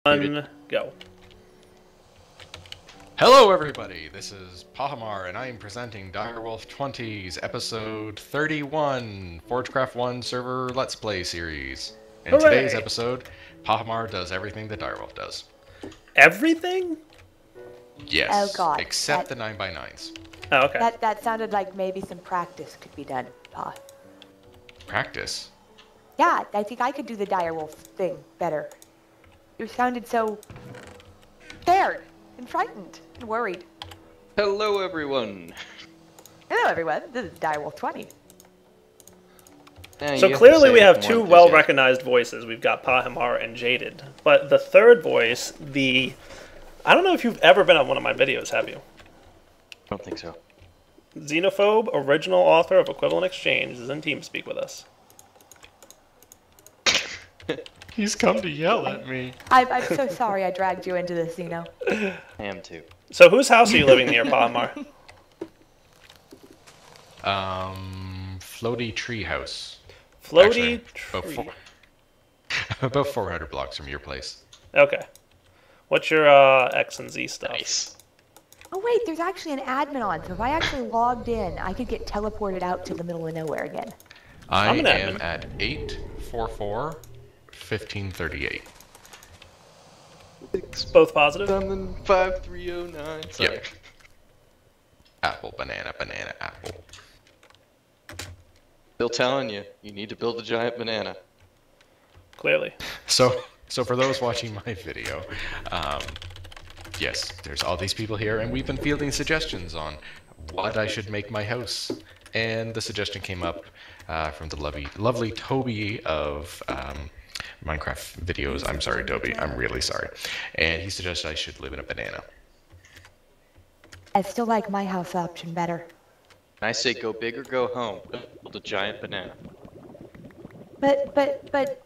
One, go. Hello everybody, this is Pahamar and I am presenting Direwolf 20's episode 31, Forgecraft 1 server Let's Play series. In today's episode, Pahamar does everything that Direwolf does. Everything? Oh Yes, God, except the 9x9s. Oh, okay. That sounded like maybe some practice could be done, Pa. Practice? Yeah, I think I could do the direwolf thing better. You sounded so scared and frightened and worried. Hello, everyone. Hello, everyone. This is Direwolf 20. So clearly we have two well-recognized voices. We've got Pahamar and Jaded. But the third voice, I don't know if you've ever been on one of my videos, have you? I don't think so. Xenophobe, original author of Equivalent Exchange, is in TeamSpeak with us. He's come to yell at me. I'm so sorry I dragged you into this, Zeno. I am too. So whose house are you living near, Pahamar? Floaty Treehouse. Floaty Actually, Tree. about 400 blocks from your place. Okay. What's your X and Z stuff? Nice. Oh wait, there's actually an admin on, so if I actually logged in, I could get teleported out to the middle of nowhere again. I I'm an am admin. at 844-1538. Both positive? 5309. Sorry. Yep. Apple, banana, banana, apple. Still telling you, you need to build a giant banana. Clearly. So for those watching my video, yes, there's all these people here, and we've been fielding suggestions on what I should make my house. And the suggestion came up from the lovely Toby of Minecraft videos. I'm sorry, Toby. I'm really sorry. And he suggested I should live in a banana. I still like my house option better. I say go big or go home. Build a giant banana. But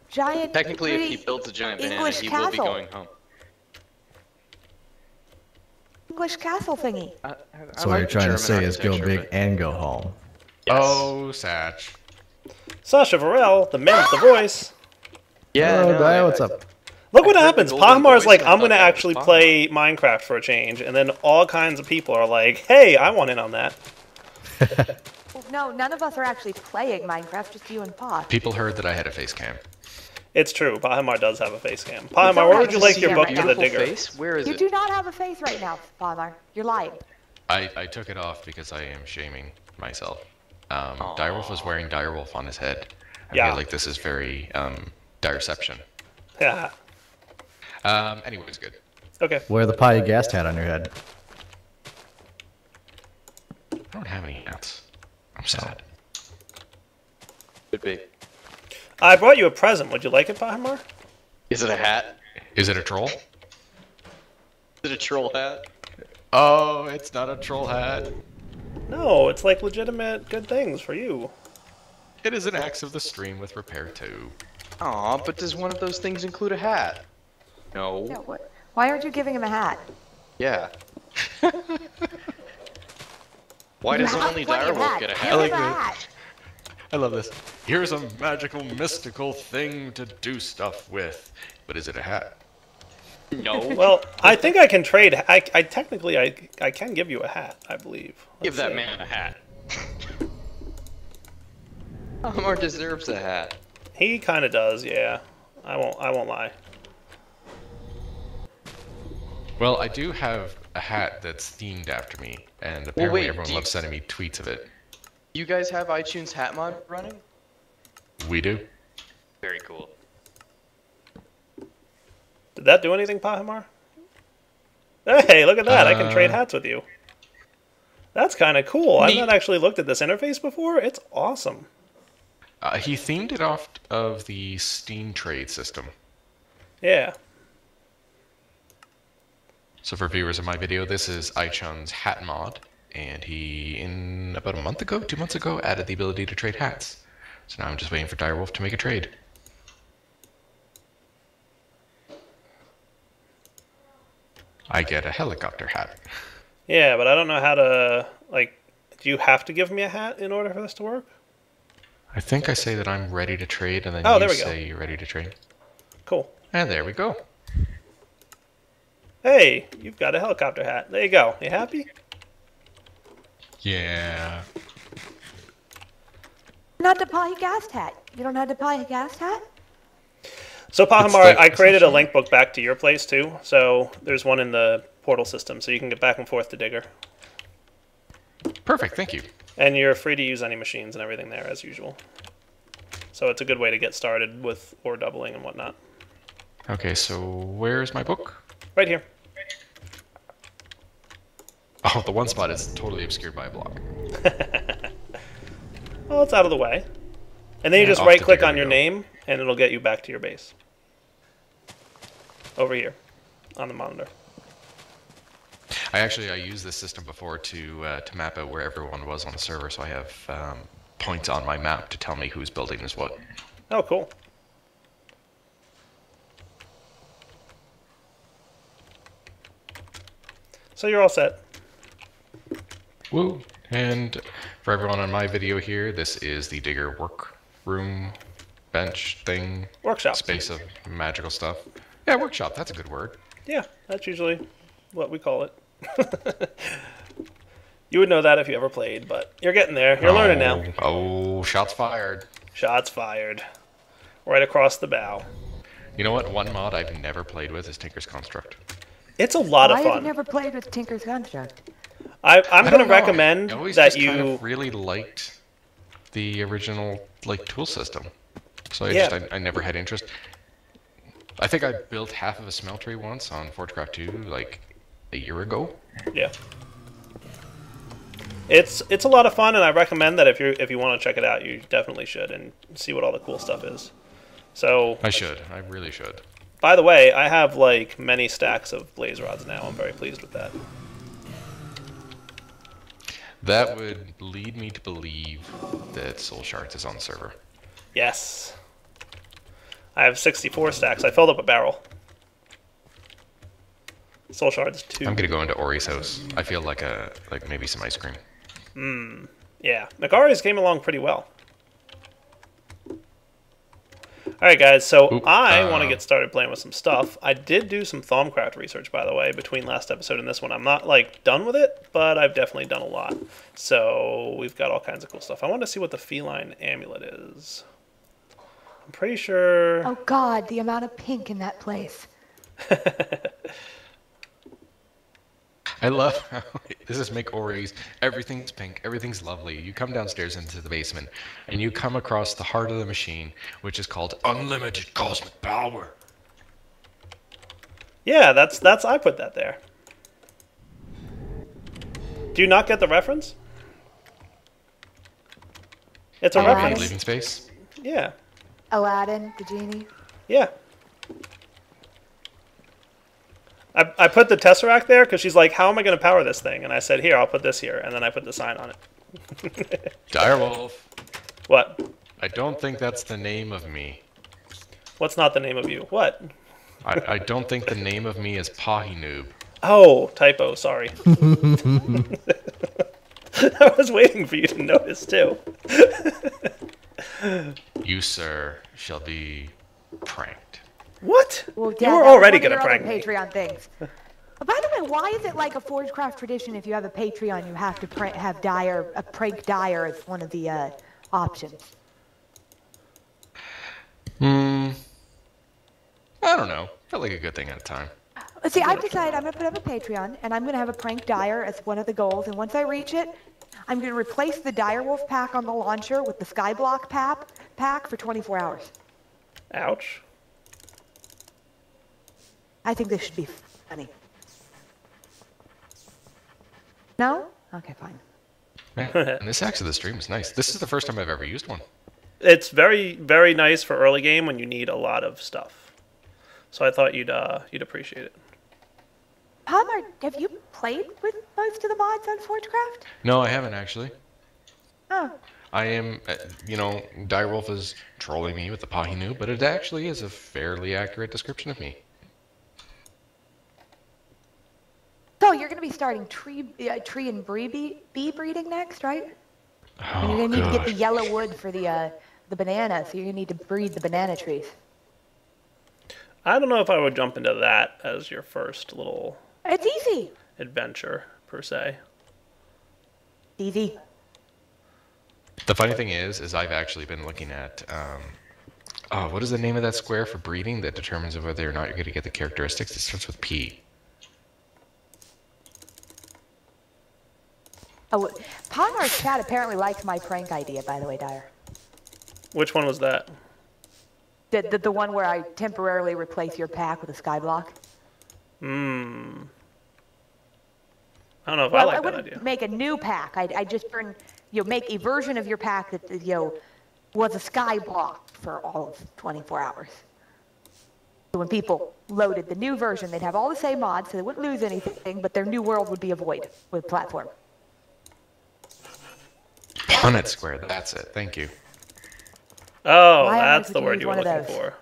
giant. Technically, if he pretty builds a giant banana, English he will be castle. going home. English castle thingy. So what you're trying to say is go big and go home. Yes. Oh, Satch. Sasha Varel, the man with the voice. Yeah, Hello, no, Di, what's up? Look what I heard the happens. golden Pahamar's voice like, and I I'm thought going to that was actually Pahimar. play Minecraft for a change. And then all kinds of people are like, hey, I want in on that. Well, no, none of us are actually playing Minecraft, just you and Pa. People heard that I had a face cam. It's true. Pahamar does have a face cam. Pahamar, where would you like your book to the digger? Face? Where is You it? do not have a face right now, Palmer. You're lying. I took it off because I am shaming myself. Direwolf was wearing Direwolf on his head. I Yeah. feel like this is very Direception. Yeah. Anyways, good. Okay. Wear the pie gas hat on your head. I don't have any hats. I'm sad. Could be. I brought you a present. Would you like it, Pahamar? Is it a hat? Is it a troll? Is it a troll hat? Oh, it's not a troll hat. No, it's like legitimate good things for you. It is an axe of the stream with repair too. Aw, but does one of those things include a hat? No. Yeah, why aren't you giving him a hat? Yeah. Why does You have only plenty of Direwolf hats. get a Give hat? him like a it. hat. I love this. Here's a magical, mystical thing to do stuff with. But is it a hat? No. Well, I think I can trade. I technically I can give you a hat, I believe. Give Let's that see. man a hat. Omar deserves a hat. He kind of does, yeah. I won't lie. Well, I do have a hat that's themed after me, and apparently wait, everyone do you- loves sending me tweets of it. You guys have iTunes hat mod running? We do. Very cool. Did that do anything, Pahamar? Hey, look at that! I can trade hats with you. That's kind of cool. I've Neat. not actually looked at this interface before. It's awesome. He themed it off of the Steam trade system. Yeah. So for viewers of my video, this is iChun's hat mod, and he, in about a month ago, 2 months ago, added the ability to trade hats. So now I'm just waiting for Direwolf to make a trade. I get a helicopter hat. Yeah, but I don't know how to, like, do you have to give me a hat in order for this to work? I think I say that I'm ready to trade, and then Oh, you there we go. say you're ready to trade. Cool. And there we go. Hey, you've got a helicopter hat. There you go. You happy? Yeah. Not to buy a gas hat. You don't have to buy a gas hat? So, Pahimar, like I created a essentially- link book back to your place, too. So, there's one in the portal system, so you can get back and forth to Digger. Perfect, thank you. And you're free to use any machines and everything there, as usual. So, it's a good way to get started with ore doubling and whatnot. Okay, so where's my book? Right here. Oh, the one spot is totally obscured by a block. Well, it's out of the way. And then you just Off to right-click Digger on we your go. name, and it'll get you back to your base. Over here, on the monitor. I used this system before to map out where everyone was on the server, so I have points on my map to tell me who's building this what. Oh, cool. So you're all set. Woo! And for everyone on my video here, this is the Digger workroom, bench thing, Workshop. space of magical stuff. Yeah, workshop, that's a good word. Yeah, that's usually what we call it. You would know that if you ever played, but you're getting there. You're learning now. Oh, shots fired. Shots fired. Right across the bow. You know what? One mod I've never played with is Tinker's Construct. It's a lot Why of have you fun. never played with Tinker's Construct? I'm I going to don't know, recommend I always that just kind you... of really liked the original tool system. So Yeah. I never had interest. I think I built half of a smeltery once on Forgecraft 2 like a year ago. Yeah. It's a lot of fun, and I recommend that if you want to check it out, you definitely should and see what all the cool stuff is. So, I should. I really should. by the way, I have like many stacks of blaze rods now. I'm very pleased with that. That would lead me to believe that Soul Shards is on the server. Yes. I have 64 stacks. I filled up a barrel. Soul Shards 2. I'm gonna go into Ori's house. I feel like maybe some ice cream. Yeah, Macari's came along pretty well. Alright guys, so Oop, I want to get started playing with some stuff. I did do some Thaumcraft research, by the way, between last episode and this one. I'm not, done with it, but I've definitely done a lot. So, we've got all kinds of cool stuff. I want to see what the feline amulet is. I'm pretty sure... Oh God, the amount of pink in that place. I love how this is make Ori's. Everything's pink, everything's lovely. You come downstairs into the basement, and you come across the heart of the machine, which is called unlimited cosmic power. Yeah, that's I put that there. Do you not get the reference? It's a Aladdin. reference. Leaving space. Yeah. Aladdin, the genie. Yeah. I put the Tesseract there because she's like, how am I going to power this thing? And I said, here, I'll put this here. And then I put the sign on it. Direwolf. What? I don't think that's the name of me. What's not the name of you? What? I don't think the name of me is Pahinoob. Oh, typo, sorry. I was waiting for you to notice, too. You, sir, shall be pranked. What? Well, You Dad, were that was already one of going to your prank other me. Patreon things. By the way, why is it like a Forgecraft tradition if you have a Patreon, you have to have a prank Dyer as one of the options? I don't know. Felt like a good thing at a time. See, I've decided I'm going to put up a Patreon, and I'm going to have a prank Dyer as one of the goals, and once I reach it, I'm going to replace the Direwolf pack on the launcher with the Skyblock pack for 24 hours. Ouch. I think this should be funny. No? Okay, fine. Man, and this axe of the stream is nice. This is the first time I've ever used one. It's very, very nice for early game when you need a lot of stuff. So I thought you'd appreciate it. Palmer, have you played with most of the mods on Forgecraft? No, I haven't actually. Oh. I am, Direwolf is trolling me with the Pahinoob, but it actually is a fairly accurate description of me. So you're going to be starting tree and bee breeding next, right? And you're Oh, going to need to get the God. yellow wood for the banana, so you're going to need to breed the banana trees. I don't know if I would jump into that as your first little It's easy. adventure, per se. Easy. The funny thing is I've actually been looking at, oh, what is the name of that square for breeding that determines whether or not you're going to get the characteristics? It starts with P. Oh, Ponar's chat apparently likes my prank idea, by the way, Dyer. Which one was that? The one where I temporarily replace your pack with a skyblock. I don't know if I like that wouldn't idea. make a new pack. I'd just make a version of your pack that was a sky block for all of 24 hours. So when people loaded the new version, they'd have all the same mods, so they wouldn't lose anything, but their new world would be a void with platform. Punnett square, that's it. Thank you. Oh, Why on that's earth the would you word use you were one of looking those? for.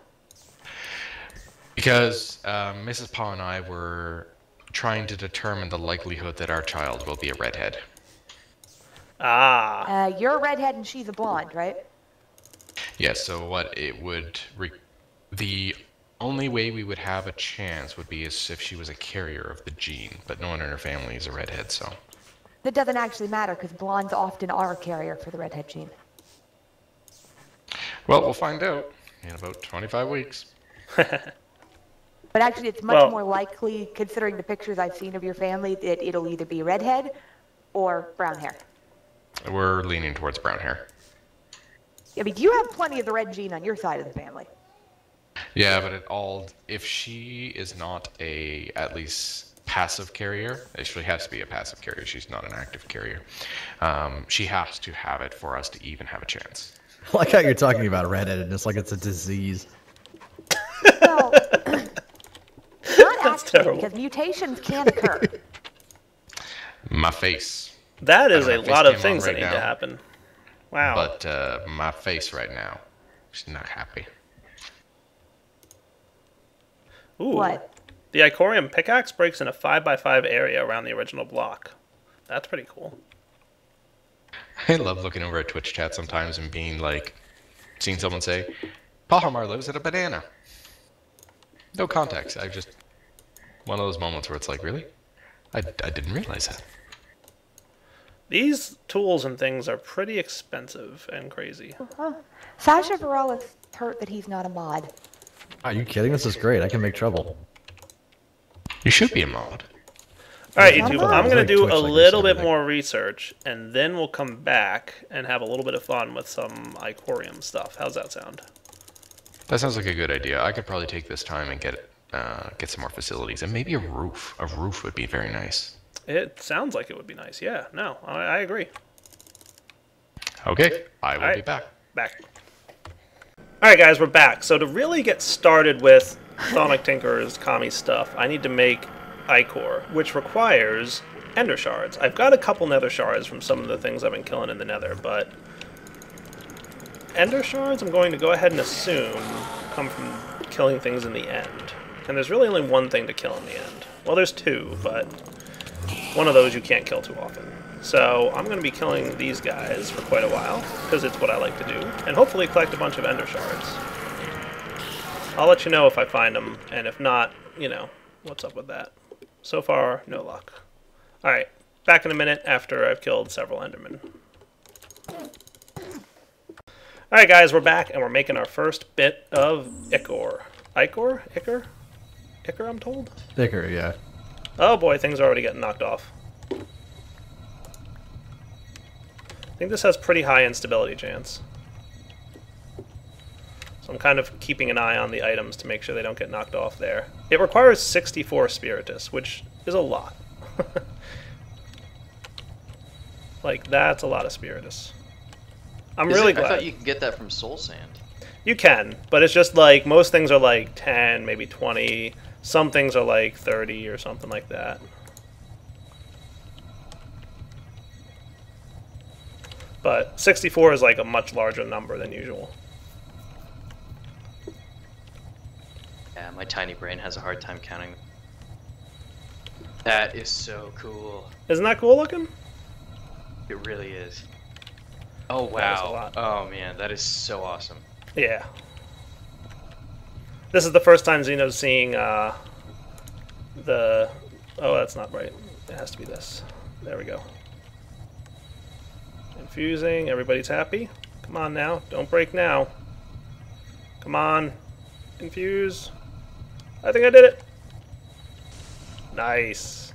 Because Mrs. Paw and I were trying to determine the likelihood that our child will be a redhead. Ah. You're a redhead and she's a blonde, right? Yes, so what it would... the only way we would have a chance would be as if she was a carrier of the gene, but no one in her family is a redhead, so... That doesn't actually matter because blondes often are a carrier for the redhead gene. Well, we'll find out in about 25 weeks. But actually, it's much Well- more likely, considering the pictures I've seen of your family, that it'll either be redhead or brown hair. We're leaning towards brown hair. I mean, you have plenty of the red gene on your side of the family. Yeah, but if she is not at least passive carrier, she has to be a passive carrier, she's not an active carrier, she has to have it for us to even have a chance. I like how you're talking about redheadedness like it's a disease. Well, not actually, terrible. because mutations can occur. My face. That is I a don't have lot face of cam on things that right need to now. happen. Wow. But my face right now, she's not happy. Ooh. What? The Icorium pickaxe breaks in a 5x5 area around the original block. That's pretty cool. I love looking over at Twitch chat sometimes and being like, seeing someone say, Pahamar lives at a banana. No context. One of those moments where it's like, really? I didn't realize that. These tools and things are pretty expensive and crazy. Sasha Varel is hurt that he's not a mod. Are you kidding? This is great. I can make trouble. You should be a mod. Alright, Not YouTube, bad. I'm going to Like do Twitch, a like you little said, bit like- more research, and then we'll come back and have a little bit of fun with some Icorium stuff. How's that sound? That sounds like a good idea. I could probably take this time and get some more facilities, and maybe a roof. A roof would be very nice. It sounds like it would be nice. Yeah, no, I agree. Okay, I will be Alright. back. Back. Alright guys, we're back. So to really get started with Thaumic Tinkerer's Kami stuff, I need to make Ichor, which requires Ender Shards. I've got a couple Nether Shards from some of the things I've been killing in the Nether, but Ender Shards I'm going to go ahead and assume come from killing things in the end. And there's really only one thing to kill in the end. Well, there's two, but one of those you can't kill too often. So I'm going to be killing these guys for quite a while, because it's what I like to do, and hopefully collect a bunch of Ender Shards. I'll let you know if I find them, and if not, you know, what's up with that. So far, no luck. Alright, back in a minute after I've killed several Endermen. Alright guys, we're back, and we're making our first bit of Ichor. Ichor? Ichor? Ichor, I'm told? Thicker, yeah. Oh boy, things are already getting knocked off. I think this has pretty high instability chance. So I'm kind of keeping an eye on the items to make sure they don't get knocked off there. It requires 64 Spiritus, which is a lot. Like, that's a lot of Spiritus. I'm really I glad. thought you could get that from soul sand. You can, but it's just like, most things are like 10, maybe 20. Some things are like 30 or something like that. But 64 is like a much larger number than usual. Yeah, my tiny brain has a hard time counting. That is so cool. Isn't that cool looking? It really is. Oh That is a wow. lot. Oh man, that is so awesome. Yeah. This is the first time Xeno's seeing the... Oh, that's not right. It has to be this. There we go. Infusing. Everybody's happy. Come on now. Don't break now. Come on. Infuse. I think I did it. Nice.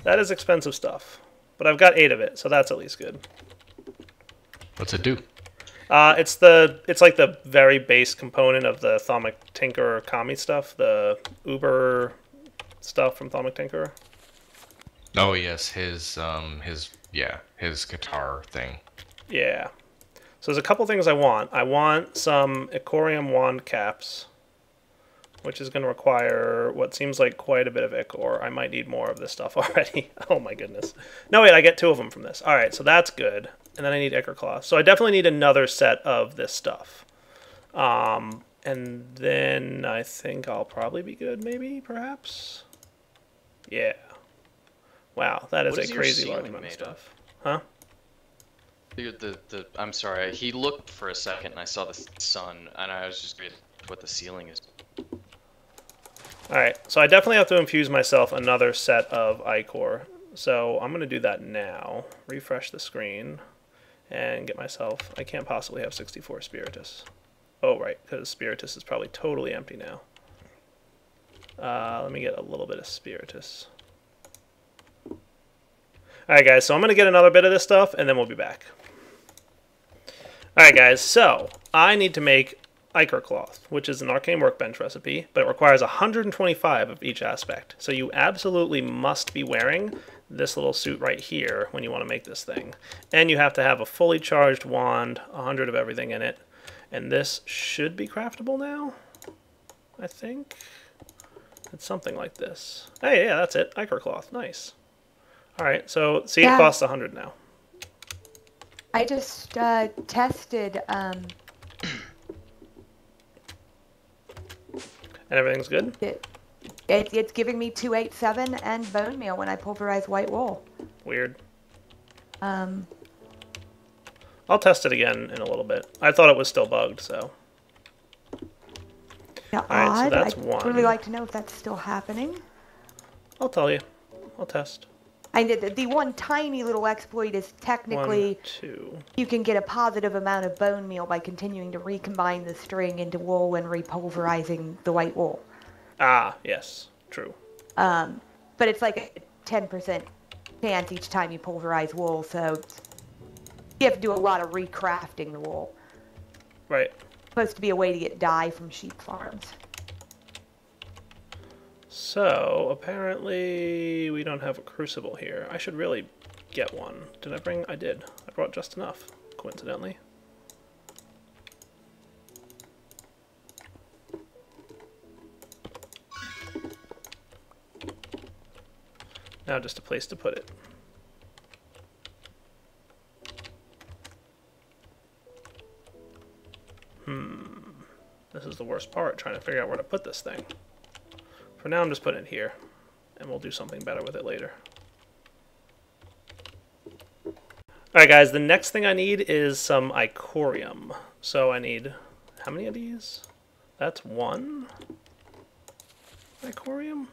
That is expensive stuff. But I've got 8 of it, so that's at least good. What's it do? It's like the very base component of the Thaumic Tinkerer Kami stuff, the Uber stuff from Thaumic Tinkerer. Oh yes, his guitar thing. Yeah. So there's a couple things I want. I want some Icorium wand caps, which is going to require what seems like quite a bit of Icor. I might need more of this stuff already. Oh my goodness. No, wait, I get 2 of them from this. All right, so that's good. And then I need Ichor cloth. So I definitely need another set of this stuff. And then I think I'll probably be good, maybe, perhaps? Yeah. Wow, that is a crazy large amount of stuff. Huh? I'm sorry, he looked for a second and I saw the sun, and I was just curious what the ceiling is. Alright, so I definitely have to infuse myself another set of Ichor. So I'm going to do that now. Refresh the screen and get myself... I can't possibly have 64 Spiritus. Oh, right, because Spiritus is probably totally empty now. Let me get a little bit of Spiritus. Alright guys, so I'm going to get another bit of this stuff, and then we'll be back. Alright guys, so I need to make Ichor cloth, which is an arcane workbench recipe, but it requires 125 of each aspect. So you absolutely must be wearing this little suit right here when you want to make this thing. And you have to have a fully charged wand, 100 of everything in it. And this should be craftable now, I think. It's something like this. Hey, yeah, that's it. Ichor cloth. Nice. Alright, so see, it costs 100 now. I just tested... And everything's good? It's giving me 287 and bone meal when I pulverize white wool. Weird. I'll test it again in a little bit. I thought it was still bugged, so... Yeah, Alright, so that's I'd one. really like to know if that's still happening. I'll tell you. I'll test. The one tiny little exploit is technically 1, 2. you can get a positive amount of bone meal by continuing to recombine the string into wool when repulverizing the white wool. Ah, yes. True. But it's like a 10% chance each time you pulverize wool, so you have to do a lot of recrafting the wool. Right. It's supposed to be a way to get dye from sheep farms. So, apparently we don't have a crucible here. I should really get one. Did I bring? I did. I brought just enough, coincidentally. Now just a place to put it. This is the worst part, trying to figure out where to put this thing. For now, I'm just putting it here, and we'll do something better with it later. Alright guys, the next thing I need is some Icorium. So I need, how many of these? That's 1 Icorium.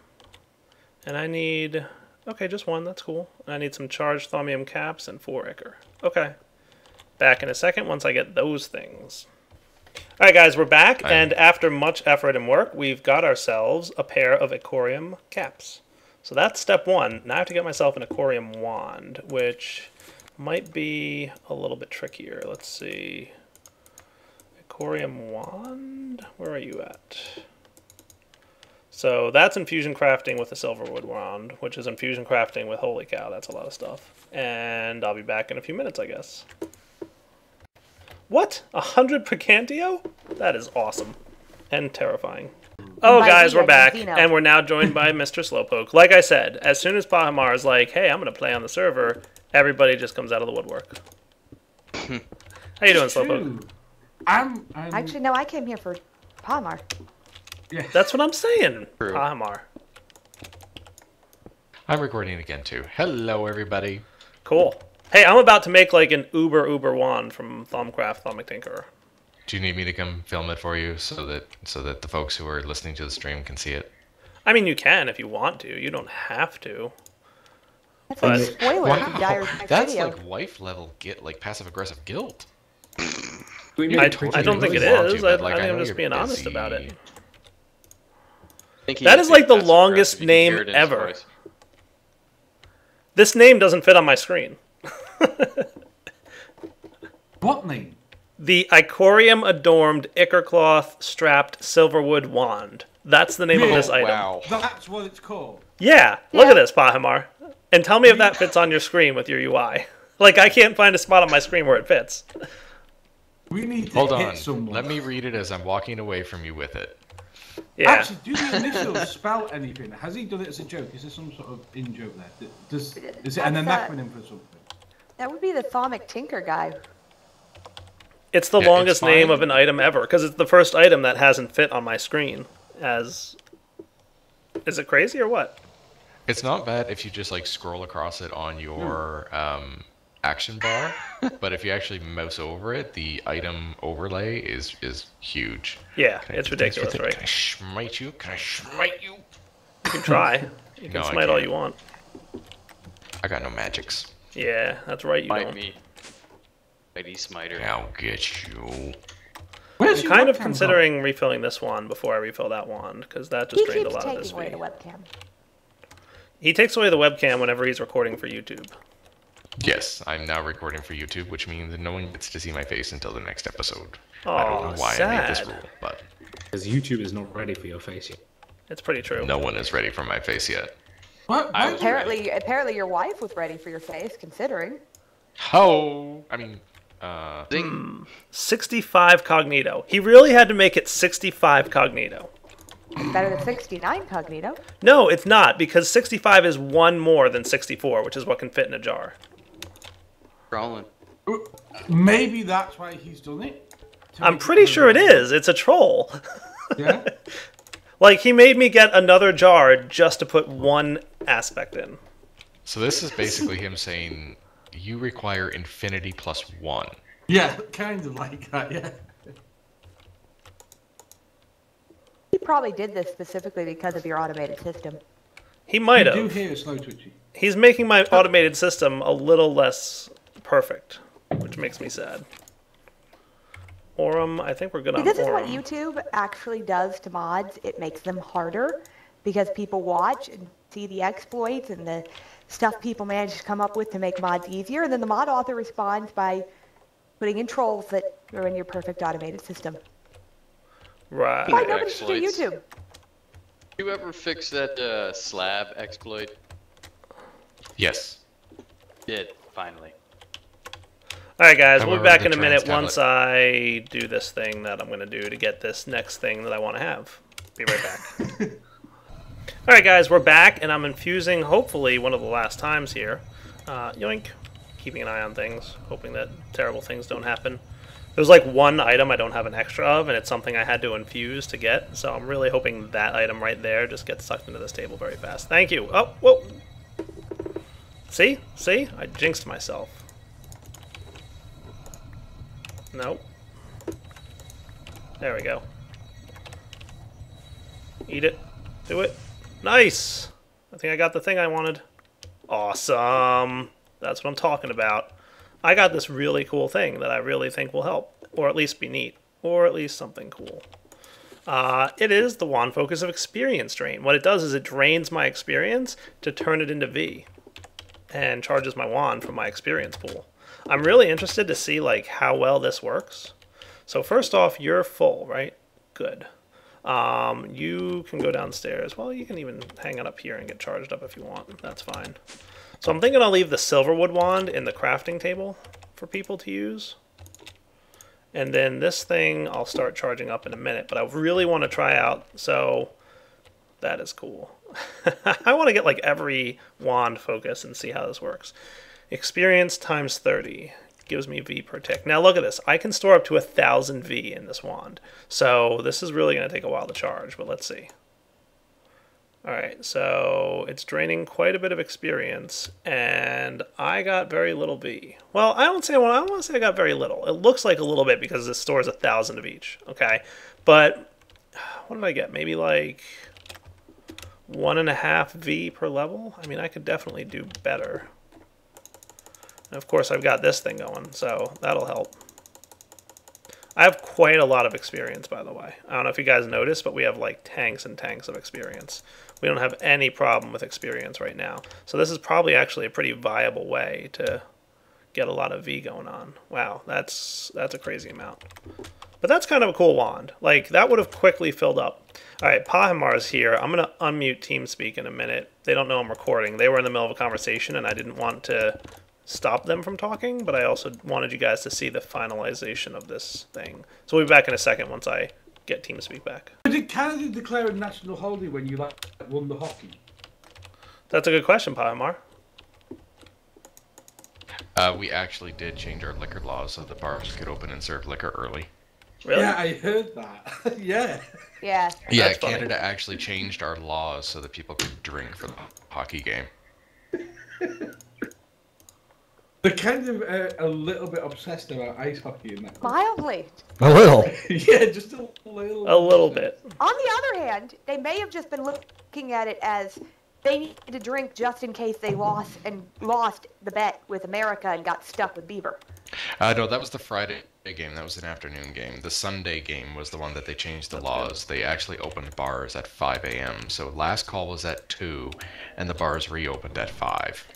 And I need, okay, just 1, that's cool. And I need some charged Thaumium caps and 4 Ichor. Okay. Back in a second once I get those things. Alright guys, we're back, and after much effort and work, we've got ourselves a pair of Icorium caps. So that's step 1. Now I have to get myself an Icorium wand, which might be a little bit trickier. Let's see. Icorium wand? Where are you at? So that's infusion crafting with a silverwood wand, which is infusion crafting with, holy cow, that's a lot of stuff. And I'll be back in a few minutes, I guess. What? 100 Picantio? That is awesome. And terrifying. Oh, guys, we're back. And we're now joined by Mr. Slowpoke. Like I said, as soon as Pahamar is like, hey, I'm going to play on the server, everybody just comes out of the woodwork. How you doing, Slowpoke? I'm... Actually, no, I came here for Pahamar. Yeah. That's what I'm saying, True. Pahamar. I'm recording again, too. Hello, everybody. Cool. Hey, I'm about to make like an uber wand from Thaumcraft, Thaumic Tinkerer. Do you need me to come film it for you so that the folks who are listening to the stream can see it? I mean, you can if you want to. You don't have to. That's But- like a spoiler to Dyer's next That's video. like wife level like passive aggressive guilt. I don't think it want is. to, I but, like, think I I'm know just you're being honest busy. about it. I think he That is like the passive longest aggressive. You can hear name it in his ever. voice. This name doesn't fit on my screen. What name? The Icorium Adorned Ickercloth Strapped Silverwood Wand. That's the name of this item. Wow. That's what it's called. Yeah, look Yeah. at this, Pahimar. And tell me if that fits on your screen with your UI. Like, I can't find a spot on my screen where it fits. We need to Hold hit on. someone. Let me read it as I'm walking away from you with it. Yeah. Actually, do the initials spell anything? Has he done it as a joke? Is there some sort of in-joke there? Is it an That's, acronym for something? That would be the Thaumic Tinkerer guy. It's the Yeah, longest it's name fine. of an item ever, because it's the first item that hasn't fit on my screen. Is it crazy or what? It's not bad if you just like scroll across it on your action bar, but if you actually mouse over it, the item overlay is huge. Yeah, Can I it's do things ridiculous, with it? right? Can I smite you? Can I smite you? You can try. You can No, I smite all can't. you want. I got no magics. Yeah, that's right, you Bite don't. me. Mighty Smiter. I'll get you. Where's I'm your kind of webcam considering refilling this wand before I refill that wand, because that just He drained a keeps lot of this taking away V. the webcam. He takes away the webcam whenever he's recording for YouTube. Yes, I'm now recording for YouTube, which means that no one gets to see my face until the next episode. I Aw, don't know why I made this sad. rule, but Because YouTube is not ready for your face yet. It's pretty true. no one is ready for my face yet. What? I Why- was Apparently your wife was ready for your face, considering. How? I mean, Zing. 65 cognito. He really had to make it 65 cognito. It's better than 69 cognito. No, it's not, because 65 is one more than 64, which is what can fit in a jar. Crawling. Maybe that's why he's done it. To I'm make pretty it sure it is. It's a troll. Yeah. Like, he made me get another jar just to put one aspect in. so this is basically him saying you require infinity plus one. Yeah, kind of like that. Yeah. He probably did this specifically because of your automated system. He might You do have. hear slow twitchy. He's making my automated system a little less perfect, which makes me sad. Orem, I think we're good See, on this is what Orem. YouTube actually does to mods. It makes them harder because people watch and see the exploits and the stuff people manage to come up with to make mods easier. And then the mod author responds by putting in trolls that are in your perfect automated system. Why Right. nobody should do Exploits. YouTube? You ever fix that slab exploit? Yes. Did, finally. Alright guys, we'll be However, back the in a minute trans once I do this thing that I'm going to do to get this next thing that I want to have. Be right back. Alright guys, we're back, and I'm infusing, hopefully, one of the last times here. Yoink. Keeping an eye on things, hoping that terrible things don't happen. There's like one item I don't have an extra of, and it's something I had to infuse to get, so I'm really hoping that item right there just gets sucked into this table very fast. Thank you. Oh, whoa. See? See? I jinxed myself. Nope. There we go. Eat it. Do it. Nice! I think I got the thing I wanted. Awesome! That's what I'm talking about. I got this really cool thing that I really think will help. Or at least be neat. Or at least something cool. It is the Wand Focus of Experience Drain. What it does is it drains my experience to turn it into V. And charges my wand from my experience pool. I'm really interested to see like how well this works. So first off, you're full, right? Good. You can go downstairs. Well, you can even hang it up here and get charged up if you want. That's fine. So I'm thinking I'll leave the Silverwood wand in the crafting table for people to use. And then this thing I'll start charging up in a minute, but I really want to try out. So that is cool. I want to get like every wand focus and see how this works. Experience times 30 gives me V per tick. Now look at this. I can store up to 1,000 V in this wand. So this is really going to take a while to charge, but let's see. Alright, so it's draining quite a bit of experience, and I got very little V. Well, I don't want to say I got very little. It looks like a little bit because this stores 1,000 of each, okay? But, what did I get? Maybe like 1.5 V per level? I mean, I could definitely do better. And of course, I've got this thing going, so that'll help. I have quite a lot of experience, by the way. I don't know if you guys noticed, but we have like tanks and tanks of experience. We don't have any problem with experience right now. So this is probably actually a pretty viable way to get a lot of V going on. Wow, that's a crazy amount. But that's kind of a cool wand. Like, that would have quickly filled up. Alright, Pahamar's here. I'm going to unmute TeamSpeak in a minute. They don't know I'm recording. They were in the middle of a conversation, and I didn't want to stop them from talking, but I also wanted you guys to see the finalization of this thing. So we'll be back in a second once I get TeamSpeak back. Did Canada declare a national holiday when you won the hockey? That's a good question, Pahamar. We actually did change our liquor laws so the bars could open and serve liquor early. Really? Yeah, I heard that. Yeah. Yeah. Yeah, That's funny. Canada actually changed our laws so that people could drink for the hockey game. They're kind of a little bit obsessed about ice hockey in that. Mildly. A little. Yeah, just a little. A little bit. On the other hand, they may have just been looking at it as they needed to drink just in case they lost the bet with America and got stuck with Beaver. No, that was the Friday game. That was an afternoon game. The Sunday game was the one that they changed the laws. They actually opened bars at 5 a.m. So last call was at 2, and the bars reopened at 5.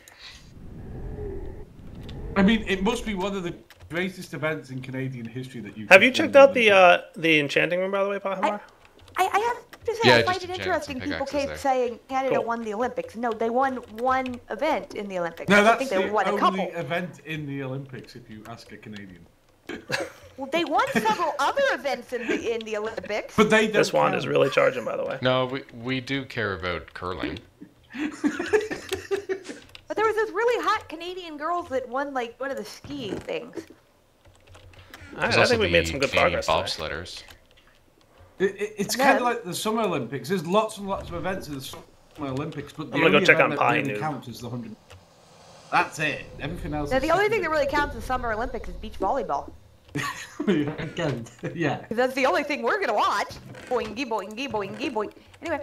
I mean, it must be one of the greatest events in Canadian history that you. Have you checked out the enchanting room, by the way, Pahamar? I have to say, Yeah, I just find it a interesting. Jackson People pickaxe is keep there. saying Canada Cool. won the Olympics. No, they won one event in the Olympics. No, I that's think the they won a only couple. event in the Olympics. If you ask a Canadian. Well, they won several other events in the Olympics. But they don't This wand count. is really charging, by the way. No, we do care about curling. But there was this really hot Canadian girls that won like one of the ski things. There's I also think we made the some good Canadian progress today. bobsledders. It's kind of like the Summer Olympics. There's lots and lots of events in the Summer Olympics, but the I'm gonna go only check event on that Pi really Noob. counts is the 100. That's it. Everything else. Now, is the only thing that secondary. really counts in Summer Olympics is beach volleyball. Again, yeah. 'Cause that's the only thing we're gonna watch. Boingy, boingy, boingy, boing. Anyway,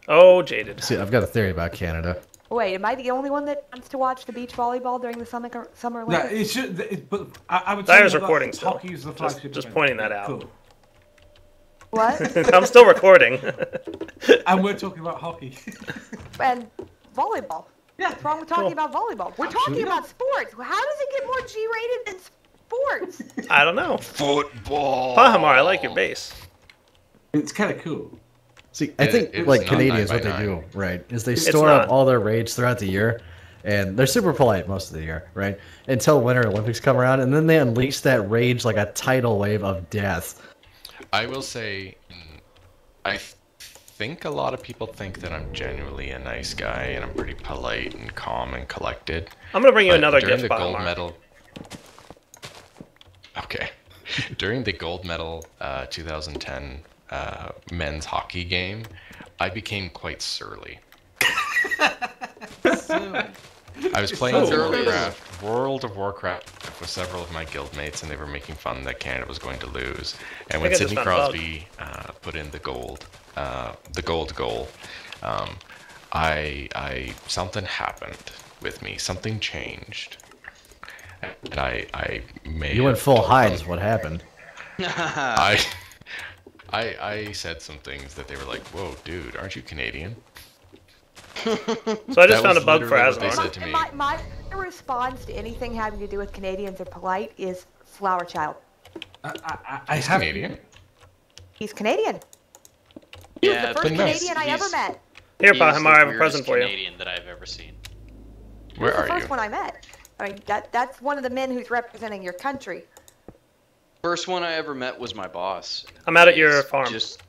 Oh, jaded. See, I've got a theory about Canada. wait, am I the only one that wants to watch the beach volleyball during the Summer No, Olympics? it should. But I would. Dyer's say that recording still. Hockey is the flagship. Just event. pointing that out. Cool. What? I'm still recording. And we're talking about hockey. And volleyball. Yeah. What's wrong with talking Cool. about volleyball? We're Absolutely. talking about sports. How does it get more G-rated than sports? I don't know. Football. Pahamar, I like your bass. It's kind of cool. See, I It- think it's like not Canadians, 9 what by they 9. do, right, is they It's store not. up all their rage throughout the year, and they're super polite most of the year, right? Until Winter Olympics come around, and then they unleash that rage like a tidal wave of death. I will say, I think a lot of people think that I'm genuinely a nice guy and I'm pretty polite and calm and collected. I'm gonna bring you But another during gift, the gold Pahamar. medal. Okay. During the gold medal 2010 men's hockey game, I became quite surly. I was playing World of Warcraft with several of my guildmates, and they were making fun that Canada was going to lose. And when I just Sidney found a bug. Crosby put in the gold goal, I something happened with me. Something changed, and I may You went have full told hide them- is what happened. I said some things that they were like, "Whoa, dude, aren't you Canadian?" So I just That found a was bug for literally what they Asmar. said to me. My response to anything having to do with Canadians or polite is flower child. I He's have. Canadian. He's Canadian. He was Yeah, the first but nice. Canadian I ever met. Here, He's Pahamar, the I have a weirdest present for you. Canadian that I've ever seen. He Where was the are first you? one I met. I mean, that's one of the men who's representing your country. First one I ever met was my boss. I'm out at your He's farm. Just,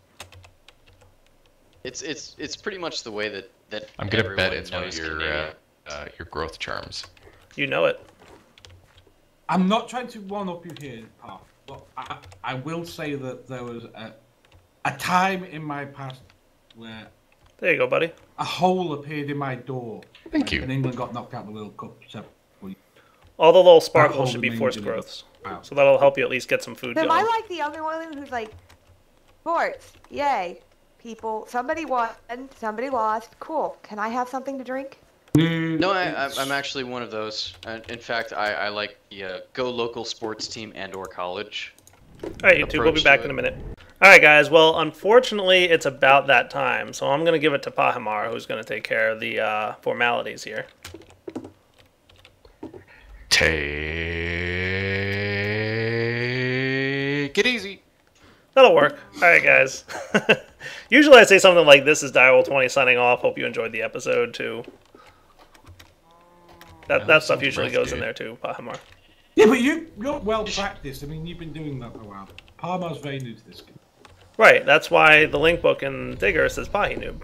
it's pretty much the way that I'm gonna bet everyone it's one of knows your Canadian. your growth charms. You know it. I'm not trying to one up you here, Park, but I will say that there was a time in my past where There you go, buddy. a hole appeared in my door. Thank you. And England got knocked out of the World Cup. All the little hole sparkles should be remains forced in it. growths. Wow. So that'll help you at least get some food So am going. I like the other one who's like, sports, yay, people, somebody won, somebody lost, cool. Can I have something to drink? No, I'm actually one of those. In fact, I like the go local sports team and/or college. Alright, YouTube, we'll be approach back to in a it. minute. Alright, guys, well, unfortunately, it's about that time, so I'm going to give it to Pahimar, who's going to take care of the formalities here. Take it easy. That'll work. Alright, guys. Usually I say something like, this is Direwolf20 signing off. Hope you enjoyed the episode, too. That stuff sounds usually rough, goes in dude. there, too, Pahimar. Yeah, but you're well practiced. I mean, you've been doing that for a while. Parma's very new to this game. Right, that's why the link book in Digger says Pahinoob.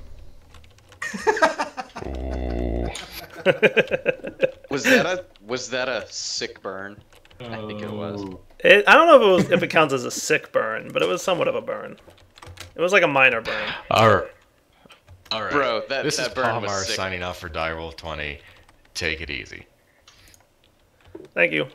Was that a sick burn? I think it was. I don't know if it counts as a sick burn, but it was somewhat of a burn. It was like a minor burn. All right. Bro, this that is burn was Palmar sick. signing off for Direwolf20. Take it easy. Thank you.